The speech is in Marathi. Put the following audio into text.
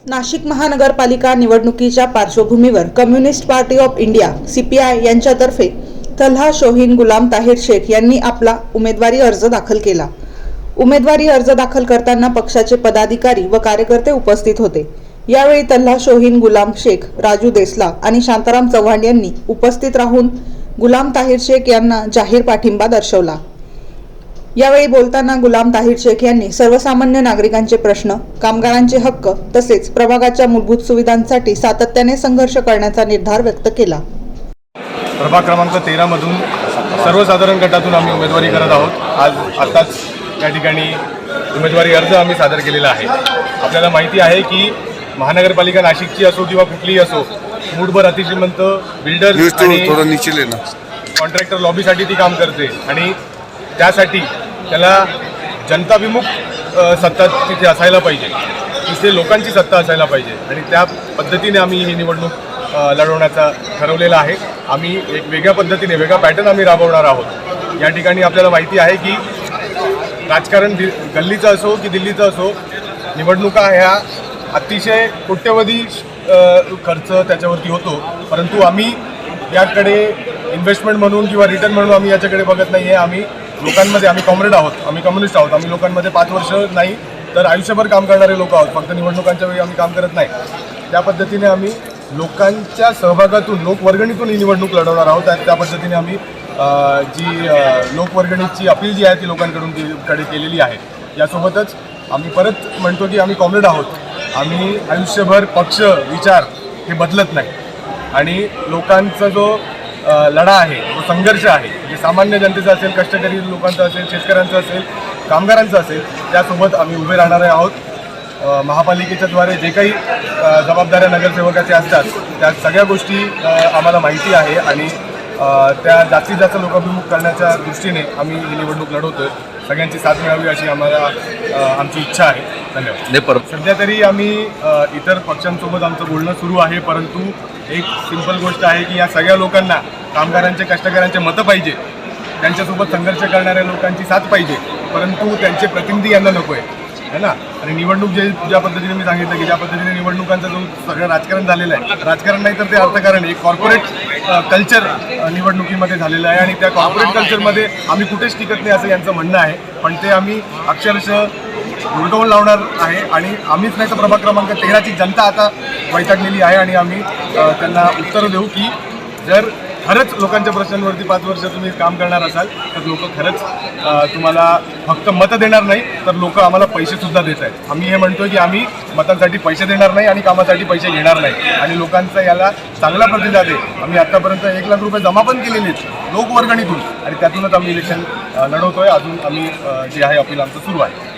नाशिक महानगरपालिका निवडणुकीच्या पार्श्वभूमीवर communist party of India (CPI) यांच्यातर्फे तल्हा शोहीन गुलाम ताहिर शेख यांनी आपला उमेदवारी अर्ज दाखल केला। उमेदवारी अर्ज दाखल करताना पक्षाचे पदाधिकारी व कार्यकर्ते उपस्थित होते। यावेळी तल्हा शोहीन गुलाम शेख, राजू देसला आणि शांताराम चव्हाण यांनी उपस्थित राहून गुलाम ताहिर शेख यांना जाहीर पाठिंबा दर्शवला। यावेळी बोलताना गुलाम ताहिर शेख यांनी सर्वसामान्य नागरिकांचे प्रश्न, कामगारांचे हक्क तसेच प्रभागाच्या मूलभूत सुविधांसाठी सातत्याने संघर्ष करण्याचा निर्धार व्यक्त केला। प्रभाग क्रमांक 13 मधून सर्वसाधारण गटातून आम्ही उमेदवारी करत आहोत। आताच या ठिकाणी उमेदवारी अर्ज आम्ही सादर केलेला आहे। आपल्याला माहिती आहे की महानगरपालिका नाशिकची असो किंवा कुठलीही असो, मूठभर अतिश्रीमंत बिल्डर्स आणि कॉन्ट्रॅक्टर लॉबीसाठी ती काम करते आणि त्यासाठी त्याला जनताभिमुख सत्ता तिथे असायला पाहिजे, तिथे लोकांची सत्ता असायला पाहिजे आणि त्या पद्धतीने आम्ही ही निवडणूक लढवण्याचा ठरवलेला आहे। आम्ही एक वेगळ्या पद्धतीने वेगळा पॅटर्न आम्ही राबवणार आहोत। या ठिकाणी आपल्याला माहिती आहे की राजकारण गल्लीचं असो की दिल्लीचं असो, निवडणुका ह्या अतिशय कोट्यवधी खर्च त्याच्यावरती होतो, परंतु आम्ही याकडे इन्व्हेस्टमेंट म्हणून किंवा रिटर्न म्हणून आम्ही याच्याकडे बघत नाही आहे। आम्ही लोकांमध्ये, आम्ही कॉम्रेड आहोत, आम्ही कम्युनिस्ट आहोत, आम्ही लोकांमध्ये 5 वर्ष नाही तर आयुष्यभर काम करणारे लोक आहोत। फक्त निवडणुकांच्या वेळी आम्ही काम करत नाही। त्या पद्धतीने आम्ही लोकांच्या सहभागातून, लोकवर्गणीतून ही निवडणूक लढवणार आहोत। त्या पद्धतीने आम्ही जी लोकवर्गणीची अपील जी आहे ती लोकांकडून कडे केलेली आहे। यासोबतच आम्ही परत म्हणतो की आम्ही कॉम्रेड आहोत। आम्ही आयुष्यभर पक्ष, विचार हे बदलत नाही आणि लोकांचा जो लढा आहे, जो संघर्ष आहे, जे सामान्य जनतेचा असेल, कष्टकरी लोकांचा असेल, शेतकऱ्यांचा असेल, कामगारांचा असेल, त्यासोबत आम्ही उभे राहणारे आहोत। महापालिकेच्या द्वारे जे काही जबाबदाऱ्या नगरसेवकाच्या असतात त्या सगळ्या गोष्टी आम्हाला माहिती आहे आणि त्या जास्तीत जास्त लोकाभिमुख करण्याच्या दृष्टीने आम्ही ही निवडणूक लढवतोय। सगळ्यांची साथ मिळावी अशी आमची इच्छा आहे। धन्यवाद। सध्या तरी आम्ही इतर पक्षांसोबत आमचं बोलणं सुरू आहे, परंतु एक सिंपल गोष्ट आहे की या सगळ्या लोकांना, कामगारांचे, कष्टकऱ्यांचे मतं पाहिजे, त्यांच्यासोबत संघर्ष करणाऱ्या लोकांची साथ पाहिजे, परंतु त्यांचे प्रतिनिधी यांना नको आहे ना। आणि निवडणूक ज्या पद्धतीने मी सांगितलं की ज्या पद्धतीने निवडणुकांचा जो सगळं राजकारण झालेलं आहे, राजकारण नाही तर ते अर्थकारण, एक कॉर्पोरेट कल्चर निवडणुकीमध्ये झालेलं आहे आणि त्या कॉर्पोरेट कल्चरमध्ये आम्ही कुठेच टिकत नाही असं यांचं म्हणणं आहे, पण ते आम्ही अक्षरशः उलटवून लावणार आहे आणि आम्हीच नाही तर प्रभाग क्रमांक 13ची जनता आता वैतागलेली आहे आणि आम्ही त्यांना उत्तर देऊ की जर खरंच लोकांच्या प्रश्नांवरती 5 वर्ष तुम्ही काम करणार असाल तर लोक खरंच तुम्हाला फक्त मतं देणार नाही तर लोक आम्हाला पैसेसुद्धा देत आहेत। आम्ही हे म्हणतो की आम्ही मतांसाठी पैसे देणार नाही आणि कामासाठी पैसे घेणार नाही आणि लोकांचा याला चांगला प्रतिसाद आहे। आम्ही आत्तापर्यंत 1 लाख रुपये जमा पण केलेले आहेत लोकवर्गणीतून आणि त्यातूनच आम्ही इलेक्शन लढवतोय। अजून आम्ही जे आहे अपील आमचं सुरू आहे।